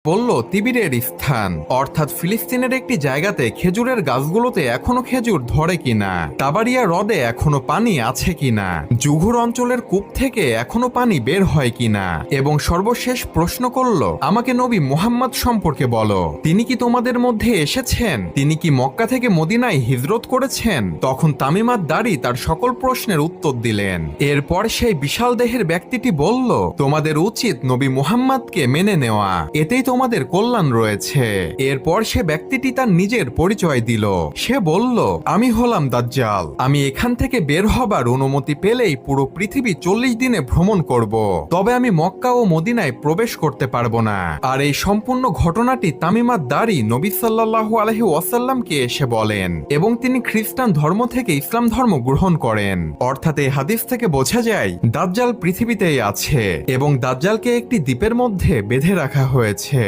বলল তিবিরের স্থান অর্থাৎ ফিলিস্তিনের একটি জায়গাতে খেজুরের গাছগুলোতে এখনো খেজুর ধরে কিনা, তাবারিয়া হ্রদে এখনো পানি আছে কিনা, জুঘুর অঞ্চলের কূপ থেকে এখনো পানি বের হয় কিনা, এবং সর্বশেষ প্রশ্ন করল, আমাকে নবী মুহাম্মদ সম্পর্কে বলো, তিনি কি তোমাদের মধ্যে এসেছেন, তিনি কি মক্কা থেকে মদিনায় হিজরত করেছেন? তখন তামিমাত দাড়ি তার সকল প্রশ্নের উত্তর দিলেন। এরপর সেই বিশাল দেহের ব্যক্তিটি বলল, তোমাদের উচিত নবী মুহাম্মদকে মেনে নেওয়া, এতেই তোমাদের কল্যাণ রয়েছে। এরপর সে ব্যক্তিটি তার নিজের পরিচয় দিল। সে বলল, আমি হলাম দাজ্জাল, আমি এখান থেকে বের হবার অনুমতি পেলেই পুরো পৃথিবী 40 দিনে ভ্রমণ করব, তবে আমি মক্কা ও মদিনায় প্রবেশ করতে পারবো না। আর এই সম্পূর্ণ ঘটনাটি তামিমাত দাড়ি নবী সাল্লাল্লাহু আলাইহি ওয়াসাল্লামকে এসে বলেন এবং তিনি খ্রিস্টান ধর্ম থেকে ইসলাম ধর্ম গ্রহণ করেন। অর্থাৎ এই হাদিস থেকে বোঝা যায় দাজ্জাল পৃথিবীতেই আছে এবং দাজ্জালকে একটি দ্বীপের মধ্যে বেঁধে রাখা হয়েছে।